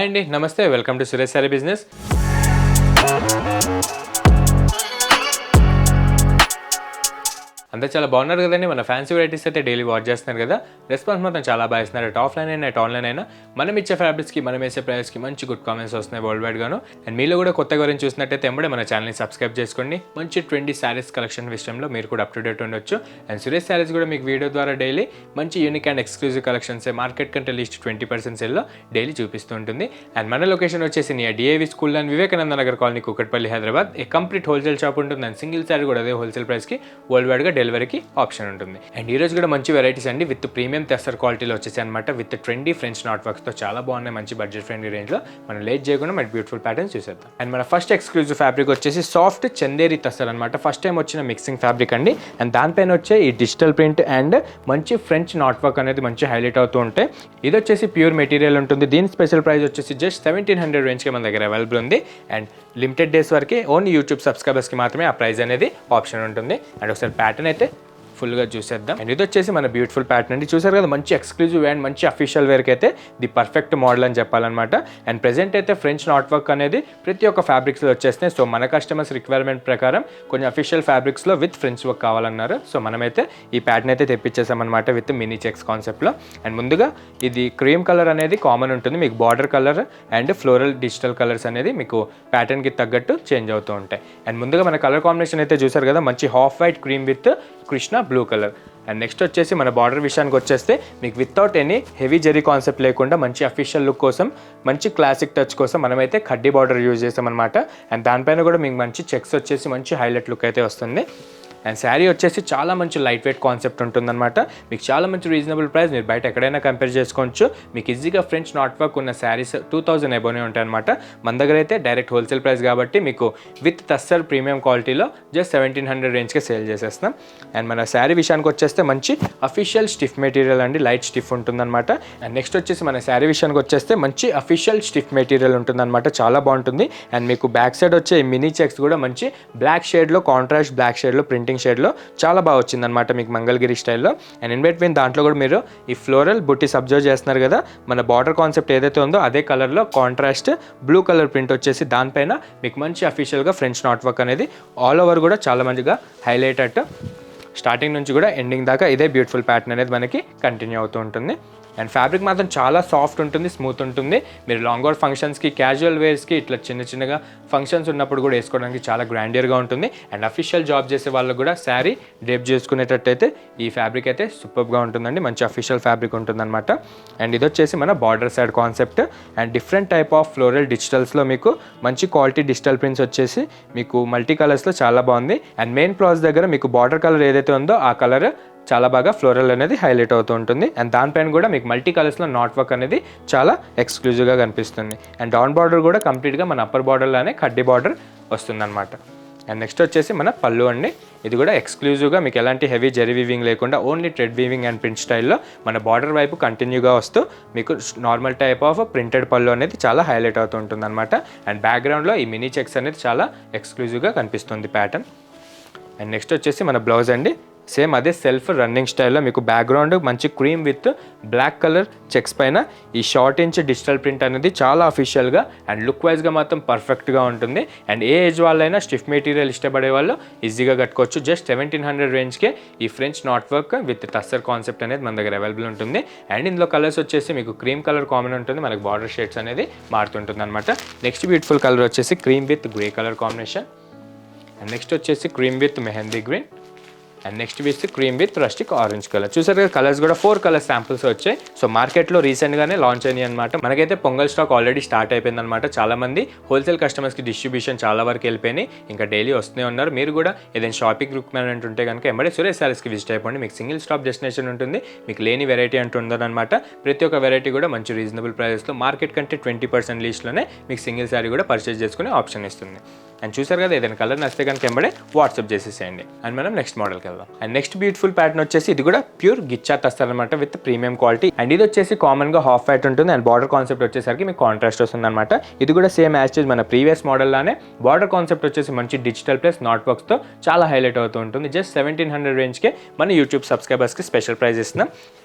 Hi అండి, నమస్తే. Welcome to Suresh sorry business. అంతా చాలా బాగున్నారు కదండి. మన ఫ్యాన్సీ వెరైటీస్ అయితే డైలీ వాచ్ చేస్తున్నారు కదా. రెస్పాన్స్ మాత్రం చాలా బాగా ఇస్తున్నారు. అట్ ఆఫ్లైన్ అయినా అట్ ఆన్లైన్ అయినా మనం ఇచ్చే ఫ్యాబ్రిక్స్కి మనం వేసే ప్రైస్కి మంచి గుడ్ కామెంట్స్ వస్తున్నాయి వరల్డ్ వైడ్ గాను. అండ్ మీలో కూడా కొత్త గురించి చూసినట్టయితే ఎంబడే మన ఛానల్ని సబ్స్క్రైబ్ చేసుకోండి. మంచి 20 శారీస్ కలెక్షన్ విషయంలో మీరు కూడా అప్ టు డేట్ ఉండొచ్చు. అండ్ సురేష్ శారీస్ కూడా మీకు వీడియో ద్వారా డైలీ మంచి unique and exclusive collections market కంటే లీస్ట్ 20% సేల్లో డైలీ చూపిస్తూ ఉంటుంది. అండ్ మన లొకేషన్ వచ్చేసి near DAV school and Vivekananda Nagar colony, Kukatpally, Hyderabad. A complete wholesale shop ఉంటుంది. అండ్ సింగిల్ శారీ కూడా అదే హోల్సేల్ ప్రైస్కి వరల్డ్ వైడ్గా డెలివరీకి ఆప్షన్ ఉంటుంది. అండ్ ఈ రోజు కూడా మంచి వెరైటీస్ అండి విత్ ప్రీమియం తెస్సర్ క్వాలిటీలో వచ్చేసి అనమాట. విత్ ట్రెండీ ఫ్రెంచ్ నాట్ వర్క్స్తో చాలా బాగున్నాయి. మంచి బడ్జెట్ ఫ్రెండ్లీ రేంజ్లో మనం లేట్ చేయకుండా మన బ్యూటిఫుల్ ప్యాటర్న్స్ చూసేద్దాం. అండ్ మన ఫస్ట్ ఎక్స్క్లూజివ్ ఫ్యాబ్రిక్ వచ్చేసి సాఫ్ట్ చందేరి తెస్సర్ అనమాట. ఫస్ట్ టైం వచ్చిన మిక్సింగ్ ఫ్యాబ్రిక్ అండి. అండ్ దానిపైన వచ్చే ఈ డిజిటల్ ప్రింట్ అండ్ మంచి ఫ్రెంచ్ నాట్ వర్క్ అనేది మంచి హైలైట్ అవుతూ ఉంటాయి. ఇది వచ్చేసి ప్యూర్ మెటీరియల్ ఉంటుంది. దీని స్పెషల్ ప్రైస్ వచ్చేసి జస్ట్ 1700 రేంజ్కి మన దగ్గర అవైలబుల్ ఉంది. అండ్ లిమిటెడ్ డేస్ వరకు ఓన్లీ యూట్యూబ్ సబ్స్క్రైబర్స్కి మాత్రమే ఆ ప్రైస్ అనేది ఆప్షన్ ఉంటుంది. అండ్ ఒకసారి ప్యాటర్న్ అయితే ఫుల్గా చూసేద్దాం. అండ్ ఇది వచ్చేసి మన బ్యూటిఫుల్ ప్యాటర్న్ అండి. చూసారు కదా, మంచి ఎక్స్క్లూజివ్ అండ్ మంచి అఫీషియల్ వేర్కి అయితే ది పర్ఫెక్ట్ మోడల్ అని చెప్పాలన్నమాట. అండ్ ప్రెజెంట్ అయితే ఫ్రెంచ్ నాట్ వర్క్ అనేది ప్రతి ఒక్క ఫ్యాబ్రిక్స్లో వచ్చేస్తాయి. సో మన కస్టమర్స్ రిక్వైర్మెంట్ ప్రకారం కొన్ని అఫీషియల్ ఫ్యాబ్రిక్స్లో విత్ ఫ్రెంచ్ వర్క్ కావాలన్నారు. సో మనమైతే ఈ ప్యాటర్న్ అయితే తెప్పించేసామన్నమాట విత్ మినీ చెక్స్ కాన్సెప్ట్లో. అండ్ ముందుగా ఇది క్రీమ్ కలర్ అనేది కామన్ ఉంటుంది. మీకు border colour and floral digital colours అనేది మీకు ప్యాటర్న్కి తగ్గట్టు చేంజ్ అవుతూ ఉంటాయి. అండ్ ముందుగా మన కలర్ కాంబినేషన్ అయితే చూసారు కదా, మంచి half white cream with Krishna blue colour. And next వచ్చేసి మన బార్డర్ విషయానికి వచ్చేస్తే మీకు without any heavy zari concept లేకుండా మంచి అఫీషియల్ లుక్ కోసం, మంచి క్లాసిక్ టచ్ కోసం మనమైతే కడ్డీ బార్డర్ యూజ్ చేసామన్నమాట. అండ్ దానిపైన కూడా మీకు మంచి చెక్స్ వచ్చేసి మంచి హైలైట్ లుక్ అయితే వస్తుంది. అండ్ శారీ వచ్చేసి చాలా మంచి లైట్ వెయిట్ కాన్సెప్ట్ ఉంటుందన్నమాట. మీకు చాలా మంచి రీజనబుల్ ప్రైస్, మీరు బయట ఎక్కడైనా కంపేర్ చేసుకోవచ్చు. మీకు ఈజీగా ఫ్రెంచ్ నాట్ వర్క్ ఉన్న శారీస్ 2000 అబోనే ఉంటాయి అనమాట. మన దగ్గర అయితే డైరెక్ట్ హోల్సేల్ ప్రైస్ కాబట్టి మీకు విత్ టస్సర్ ప్రీమియం క్వాలిటీలో జస్ట్ 1700 రేంజ్కే సేల్ చేసేస్తాం. అండ్ మన శారీ విషయానికి వచ్చేస్తే మంచి అఫీషియల్ స్టిఫ్ మెటీరియల్ అండి, లైట్ స్టిఫ్ ఉంటుందన్నమాట. అండ్ నెక్స్ట్ వచ్చేసి మన శారీ విషయానికి వచ్చేస్తే మంచి అఫీషియల్ స్టిఫ్ మెటీరియల్ ఉంటుందన్నమాట, చాలా బాగుంటుంది. అండ్ మీకు బ్యాక్ సైడ్ వచ్చే మినీ చెక్స్ కూడా మంచి బ్లాక్ షేడ్లో, కాంట్రాస్ట్ బ్లాక్ షేడ్లో, ప్రింటింగ్ షేడ్లో చాలా బాగా వచ్చిందనమాట మీకు మంగళగిరి స్టైల్లో. అండ్ ఇన్ బిట్వీన్ దాంట్లో కూడా మీరు ఈ ఫ్లోరల్ బుట్టీస్ అబ్జర్వ్ చేస్తున్నారు కదా, మన బార్డర్ కాన్సెప్ట్ ఏదైతే ఉందో అదే కలర్లో కాంట్రాస్ట్ బ్లూ కలర్ ప్రింట్ వచ్చేసి దానిపైన మీకు మంచి అఫీషియల్గా ఫ్రెంచ్ నాట్ వర్క్ అనేది ఆల్ ఓవర్ కూడా చాలా మంచిగా హైలైట్ అట్ స్టార్టింగ్ నుంచి కూడా ఎండింగ్ దాకా ఇదే బ్యూటిఫుల్ ప్యాటర్న్ అనేది మనకి కంటిన్యూ అవుతూ ఉంటుంది. అండ్ ఫ్యాబ్రిక్ మాత్రం చాలా సాఫ్ట్ ఉంటుంది, స్మూత్ ఉంటుంది. మీరు లాంగ్ అవుట్ ఫంక్షన్స్కి, క్యాజువల్ వేర్స్కి, ఇట్లా చిన్నగా ఫంక్షన్స్ ఉన్నప్పుడు కూడా వేసుకోవడానికి చాలా గ్రాండియర్గా ఉంటుంది. అండ్ అఫీషియల్ జాబ్ చేసే వాళ్ళకు కూడా శారీ డ్రేప్ చేసుకునేటట్టయితే ఈ ఫ్యాబ్రిక్ అయితే సూపర్గా ఉంటుందండి. మంచి అఫీషియల్ ఫ్యాబ్రిక్ ఉంటుందన్నమాట. అండ్ ఇది వచ్చేసి మన border side concept. And different type of floral డిజిటల్స్లో మీకు మంచి క్వాలిటీ డిజిటల్ ప్రింట్స్ వచ్చేసి మీకు మల్టీ కలర్స్లో చాలా బాగుంది. అండ్ మెయిన్ ప్లాస్ దగ్గర మీకు బార్డర్ కలర్ ఏదైతే ఉందో ఆ కలర్ చాలా బాగా ఫ్లోరల్ అనేది హైలైట్ అవుతూ ఉంటుంది. అండ్ దానిపైన కూడా మీకు మల్టీ కలర్స్లో నాట్ వర్క్ అనేది చాలా ఎక్స్క్లూజివ్గా కనిపిస్తుంది. అండ్ డౌన్ బార్డర్ కూడా కంప్లీట్గా మన అప్పర్ బార్డర్లోనే కడ్డీ బార్డర్ వస్తుందన్నమాట. అండ్ నెక్స్ట్ వచ్చేసి మన పళ్ళు అండి. ఇది కూడా ఎక్స్క్లూజివ్గా మీకు ఎలాంటి హెవీ జెరీ వీవింగ్ లేకుండా only thread weaving and print స్టైల్లో మన బార్డర్ వైపు కంటిన్యూగా వస్తూ మీకు నార్మల్ టైప్ ఆఫ్ ప్రింటెడ్ పళ్ళు అనేది చాలా హైలైట్ అవుతూ ఉంటుంది అనమాట. అండ్ బ్యాక్గ్రౌండ్లో ఈ మినీ చెక్స్ అనేది చాలా ఎక్స్క్లూజివ్గా కనిపిస్తుంది ప్యాటర్న్. అండ్ నెక్స్ట్ వచ్చేసి మన బ్లౌజ్ అండి. సేమ్ అదే సెల్ఫ్ రన్నింగ్ స్టైల్లో మీకు బ్యాక్గ్రౌండ్ మంచి cream with black colour checks పైన ఈ షార్ట్ ఇంచ్ డిజిటల్ ప్రింట్ అనేది చాలా అఫీషియల్గా అండ్ లుక్ వైజ్గా మాత్రం పర్ఫెక్ట్గా ఉంటుంది. అండ్ ఏ ఏజ్ వాళ్ళైనా స్టిఫ్ మెటీరియల్ ఇష్టపడే వాళ్ళు ఈజీగా కట్టుకోవచ్చు. జస్ట్ 1700 రేంజ్కే ఈ French knot work with tussar concept అనేది మన దగ్గర అవైలబుల్ ఉంటుంది. అండ్ ఇందులో కలర్స్ వచ్చేసి మీకు క్రీమ్ కలర్ కామన్ ఉంటుంది, మనకు బార్డర్ షేడ్స్ అనేది మారుతుంటుంది అనమాట. నెక్స్ట్ బ్యూటిఫుల్ కలర్ వచ్చేసి cream with grey colour combination. And next వచ్చేసి cream with mehndi green. And next వేసి cream with rustic orange colour. చూసారు కదా, కలర్స్ కూడా 4 కలర్ శాంపుల్స్ వచ్చాయి. సో మార్కెట్లో రీసెంట్గానే లాంచ్ అయినాయి అనమాట. మనకైతే పొంగల్ స్టాక్ ఆల్రెడీ స్టార్ట్ అయిపోయింది అనమాట. చాలా మంది హోల్సేల్ కస్టమర్స్కి డిస్ట్రిబ్యూషన్ చాలా వరకు వెళ్ళిపోయినాయి, ఇంకా డైలీ వస్తూనే ఉన్నారు. మీరు కూడా ఏదైనా షాపింగ్ రిక్వైర్మెంట్ ఉంటే కనుక ఎంబడే సురేష్ శారీస్కి విజిట్ అయిపోండి. మీకు సింగిల్ స్టాప్ డెస్టినేషన్ ఉంటుంది, మీకు లేని వెరైటీ అంటూ ఉండదన్నమాట. ప్రతి ఒక్క వెరైటీ కూడా మంచి రీజనబుల్ ప్రైస్లో మార్కెట్ కంటే 20% లీస్ట్లోనే మీకు సింగిల్ శారీ కూడా పర్చేస్ చేసుకునే ఆప్షన్ ఇస్తుంది. అండ్ చూసారు కదా, ఏదైనా కలర్ నచ్చితే కనుక ఎంబడే వాట్సాప్ చేసేసేయండి. అండ్ మనం నెక్స్ట్ మోడల్కి వెళ్దాం. అండ్ నెక్స్ట్ బ్యూటిఫుల్ ప్యాటర్న్ వచ్చేసి ఇది కూడా ప్యూర్ గిచ్చా టస్సర్ అనమాట విత్ ప్రీమియం క్వాలిటీ. అండ్ ఇది వచ్చేసి కామన్గా హాఫ్ వైట్ ఉంటుంది. అండ్ బార్డర్ కాన్సెప్ట్ వచ్చేసరికి మీకు కాంట్రాస్ట్ వస్తుంది అనమాట. ఇది కూడా సేమ్ యాజ్ మన ప్రీవియస్ మోడల్లానే బార్డర్ కాన్సెప్ట్ వచ్చేసి మంచి డిజిటల్ ప్లస్ నాట్ వర్క్స్తో చాలా హైలైట్ అవుతూ ఉంటుంది. జస్ట్ 1700 రేంజ్కే మన యూట్యూబ్ సబ్స్క్రైబర్స్కి స్పెషల్ ప్రైస్ ఇస్తున్నాం.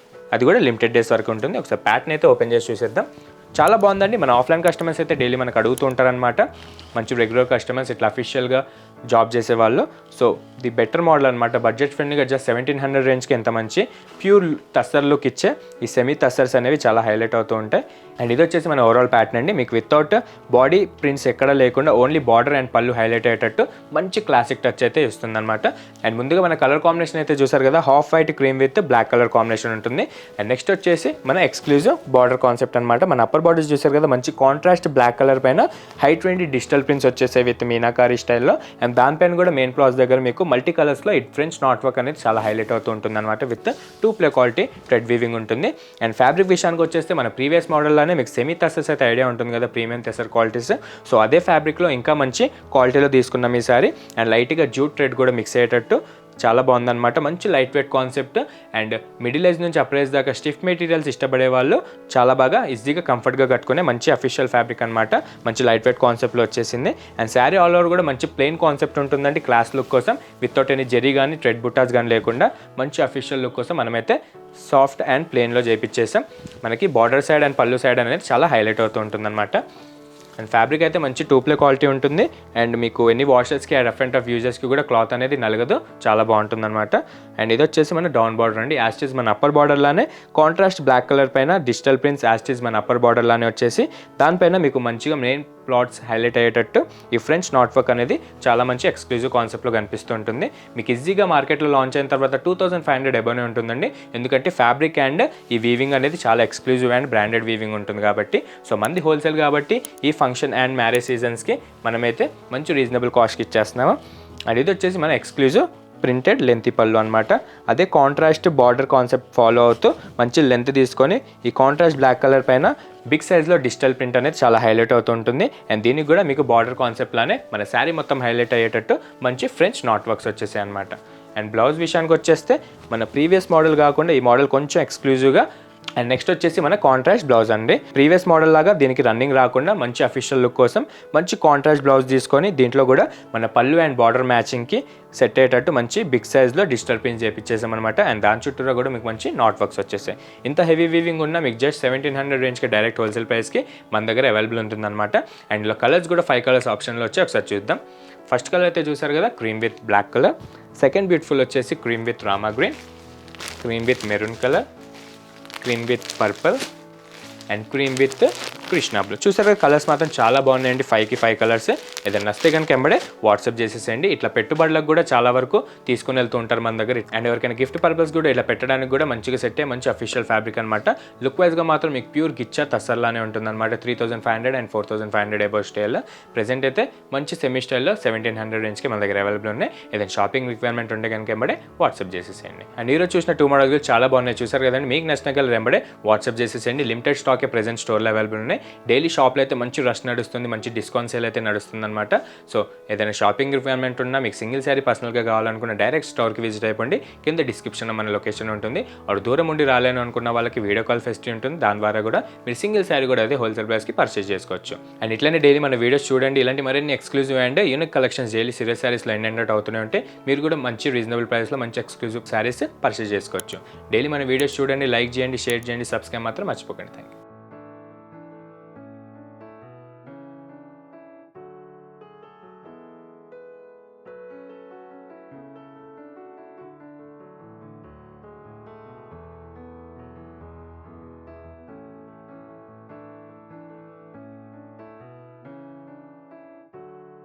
అది కూడా లిమిటెడ్ డేస్ వరకు ఉంటుంది. ఒకసారి ప్యాటర్న్ అయితే ఓపెన్ చేసి చూసేద్దాం. చాలా బాగుందండి. మన ఆఫ్లైన్ కస్టమర్స్ అయితే డైలీ మనకు అడుగుతూ ఉంటారనమాట. మంచి రెగ్యులర్ కస్టమర్స్ ఇట్లా అఫీషియల్గా జాబ్ చేసేవాళ్ళు. సో ది బెటర్ మోడల్ అనమాట. బడ్జెట్ ఫ్రెండ్లీగా జస్ట్ 1700 రేంజ్కి ఎంత మంచి ప్యూర్ టస్సర్ లుక్ ఇచ్చే ఈ సెమీ టస్సర్స్ అనేవి చాలా హైలైట్ అవుతూ ఉంటాయి. అండ్ ఇది వచ్చేసి మన ఓవరాల్ ప్యాటర్న్ అండి. మీకు వితౌట్ బాడీ ప్రింట్స్ ఎక్కడ లేకుండా ఓన్లీ బార్డర్ అండ్ పళ్ళు హైలైట్ అయ్యేటట్టు మంచి క్లాసిక్ టచ్ అయితే ఇస్తుంది అనమాట. అండ్ ముందుగా మన కలర్ కాంబినేషన్ అయితే చూసారు కదా, half white cream with black colour combination ఉంటుంది. అండ్ నెక్స్ట్ వచ్చేసి మన ఎక్స్క్లూజివ్ బార్డర్ కాన్సెప్ట్ అనమాట. మన అప్పర్ బార్డర్స్ చూసారు కదా, మంచి కాంట్రాస్ట్ బ్లాక్ కలర్ పైన హై 20 డిజిటల్ ప్రింట్స్ వచ్చేసాయి విత్ మీనాకారి స్టైల్లో. అండ్ దానిపైన కూడా మెయిన్ ప్లాస్ దగ్గర మీకు మల్టీ కలర్స్లో ఇట్ ఫ్రెంచ్ నాట్ వర్క్ అనేది చాలా హైలైట్ అవుతూ ఉంటుంది అనమాట. With 2 play quality thread weaving ఉంటుంది. అండ్ ఫ్యాబ్రిక్ విషయానికి వచ్చేస్తే మన ప్రీవియస్ మోడల్లోనే మీకు సెమీ టస్సర్స్ అయితే ఐడియా ఉంటుంది కదా, ప్రీమియం టస్సర్ క్వాలిటీస్. సో అదే ఫ్యాబ్రిక్లో ఇంకా మంచి క్వాలిటీలో తీసుకున్నాం ఈసారి. అండ్ లైట్గా జూట్ థ్రెడ్ కూడా మిక్స్ అయ్యేటట్టు చాలా బాగుందన్నమాట. మంచి light weight concept. And middle age నుంచి అప్పర్ ఏజ్ దాకా స్టిఫ్ మెటీరియల్స్ ఇష్టపడే వాళ్ళు చాలా బాగా ఈజీగా కంఫర్ట్గా కట్టుకునే మంచి అఫీషియల్ ఫ్యాబ్రిక్ అనమాట. మంచి లైట్ వెయిట్ కాన్సెప్ట్లో వచ్చేసింది. అండ్ శారీ ఆల్ ఓవర్ కూడా మంచి ప్లెయిన్ కాన్సెప్ట్ ఉంటుందండి క్లాస్ లుక్ కోసం. వితౌట్ ఎనీ జెరీ కానీ థ్రెడ్ బుట్టాస్ కానీ లేకుండా మంచి అఫీషియల్ లుక్ కోసం మనమైతే సాఫ్ట్ అండ్ ప్లెయిన్లో చేయించేసాం. మనకి బార్డర్ సైడ్ అండ్ పళ్ళు సైడ్ అనేది చాలా హైలైట్ అవుతూ ఉంటుందన్నమాట. అండ్ ఫ్యాబ్రిక్ అయితే మంచి 2 ప్లే క్వాలిటీ ఉంటుంది. అండ్ మీకు ఎన్ని వాషర్స్కి రఫ్ అండ్ టఫ్ యూజర్స్కి కూడా క్లాత్ అనేది నలగదు, చాలా బాగుంటుంది అనమాట. అండ్ ఇది వచ్చేసి మన డౌన్ బార్డర్ అండి. యాస్టీస్ మన అప్పర్ బార్డర్లానే కాంట్రాస్ట్ బ్లాక్ కలర్ పైన డిజిటల్ ప్రింట్స్ యాస్టీస్ మన అప్పర్ బార్డర్లానే వచ్చేసి దానిపైన మీకు మంచిగా మెయిన్ ప్లాట్స్ హైలైట్ అయ్యేటట్టు ఈ ఫ్రెంచ్ నాట్ వర్క్ అనేది చాలా మంచి ఎక్స్క్లూజివ్ కాన్సెప్ట్లో కనిపిస్తూ ఉంటుంది. మీకు ఈజీగా మార్కెట్లో లాంచ్ అయిన తర్వాత 2500 అబోనే ఉంటుందండి. ఎందుకంటే ఫ్యాబ్రిక్ అండ్ ఈ వీవింగ్ అనేది చాలా ఎక్స్క్లూజివ్ అండ్ బ్రాండెడ్ వీవింగ్ ఉంటుంది కాబట్టి. సో మంది హోల్సేల్ కాబట్టి ఈ ఫంక్షన్ అండ్ మ్యారేజ్ సీజన్స్కి మనమైతే మంచి రీజనబుల్ కాస్ట్కి ఇచ్చేస్తున్నాము. అండ్ ఇది వచ్చేసి మన ఎక్స్క్లూజివ్ ప్రింటెడ్ లెంత్ పళ్ళు అనమాట. అదే కాంట్రాస్ట్ బార్డర్ కాన్సెప్ట్ ఫాలో అవుతూ మంచి లెంత్ తీసుకొని ఈ కాంట్రాస్ట్ బ్లాక్ కలర్ పైన బిగ్ సైజ్లో డిజిటల్ ప్రింట్ అనేది చాలా హైలైట్ అవుతూ ఉంటుంది. అండ్ దీనికి కూడా మీకు బార్డర్ కాన్సెప్ట్ లానే మన శారీ మొత్తం హైలైట్ అయ్యేటట్టు మంచి ఫ్రెంచ్ నాట్ వర్క్స్ వచ్చేసాయి అనమాట. అండ్ బ్లౌజ్ విషయానికి వచ్చేస్తే మన ప్రీవియస్ మోడల్ కాకుండా ఈ మోడల్ కొంచెం ఎక్స్క్లూజివ్గా. అండ్ నెక్స్ట్ వచ్చేసి మన కాంట్రాస్ట్ బ్లౌజ్ అండి. ప్రీవియస్ మోడల్ లాగా దీనికి రన్నింగ్ రాకుండా మంచి అఫీషియల్ లుక్ కోసం మంచి కాంట్రాస్ట్ బ్లౌజ్ తీసుకొని దీంట్లో కూడా మన పళ్ళు అండ్ బార్డర్ మ్యాచింగ్కి సెట్ అయ్యేటట్టు మంచి బిగ్ సైజ్లో డిజిటల్ ప్రింట్స్ చేయించేసాం అనమాట. అండ్ దాని చుట్టూరా కూడా మీకు మంచి నాట్ వర్క్స్ వచ్చేసాయి. ఇంత హెవీ వీవింగ్ ఉన్న మీకు జస్ట్ 1700 రేంజ్కి డైరెక్ట్ హోల్సేల్ ప్రైస్కి మన దగ్గర అవైలబుల్ ఉంటుందన్నమాట. అండ్ ఇలా కలర్స్ కూడా 5 కలర్స్ ఆప్షన్లో వచ్చి ఒకసారి చూద్దాం. ఫస్ట్ కలర్ అయితే చూసారు కదా, cream with black colour. Second beautiful వచ్చేసి cream with Rama green, cream with maroon colour, cream with purple and cream with Krishna blue. చూసారు కలర్స్ మాత్రం చాలా బాగున్నాయండి. 5కి 5 కలర్స్. ఏదైనా నస్తే కనుక ఎంబడే వాట్సాప్ చేసేసేయండి. ఇట్లా పెట్టుబడులకు కూడా చాలా వరకు తీసుకుని వెళ్తూ ఉంటారు మన దగ్గర. అండ్ ఎవరికైనా గిఫ్ట్ పర్పస్ కూడా ఇలా పెట్టడానికి కూడా మంచిగా సెట్ అయ్యే మంచి అఫీషియల్ ఫ్యాబ్రిక్ అనమాట. లుక్ వైజ్గా మాత్రం మీకు ప్యూర్ గిచ్చా టస్సర్లానే ఉంటుందన్నమాట. 3500 అండ్ 4500 అబౌవ్ స్టైల్లో. ప్రెజెంట్ అయితే మంచి సెమీ స్టైల్లో 1700 రేంజ్కి మన దగ్గర అవైలబుల్ ఉన్నాయి. ఏదైనా షాపింగ్ రిక్వైర్మెంట్ ఉంటే కనుక ఎంబడే వాట్సాప్ చేసేసేయండి. అండ్ ఈరోజు చూసిన 2 మోడల్స్ చాలా బాగున్నాయి. చూసారు కదండి, మీకు నచ్చిన కలర్ ఎంబడే వాట్సాప్ చేసేసేయండి. లిమిటెడ్ స్టాకే ప్రెజెంట్ స్టోర్లో అవైలబుల్ ఉన్నాయి. డైలీ షాప్లో అయితే మంచి రష్ నడుస్తుంది, మంచి డిస్కౌంట్ సేల్ అయితే నడుస్తుంది అనమాట. సో ఏదైనా షాపింగ్ రిక్వైర్మెంట్ ఉన్నా, మీకు సింగిల్ శారీ పర్సనల్గా కావాలనుకున్న డైరెక్ట్ స్టోర్కి విజిట్ అయిపోండి. కింద డిస్క్రిప్షన్లో మన లొకేషన్ ఉంటుంది. వాడు దూరం ఉండి రాలేను అనుకున్న వాళ్ళకి వీడియో కాల్ ఫెసిలిటీ ఉంటుంది. దాని ద్వారా కూడా మీరు సింగిల్ శారీ కూడా అదే హోల్సేల్ ప్రైస్కి పర్చేస్ చేసుకోవచ్చు. అండ్ ఇట్లనే డైలీ మన వీడియోస్ చూడండి. ఇలాంటి మరిన్ని exclusive and unique collections daily series శారీస్లో ఎండ్ అవుతూనే ఉంటే మీరు కూడా మంచి రీజనబుల్ ప్రైస్లో మంచి ఎక్స్క్లూజివ్ శారీస్ పర్చేస్ చేసుకోవచ్చు. డైలీ మన వీడియోస్ చూడండి, లైక్ చేయండి, షేర్ చేయండి, సబ్స్క్రైబ్ మాత్రం మర్చిపోకండి. Thank you.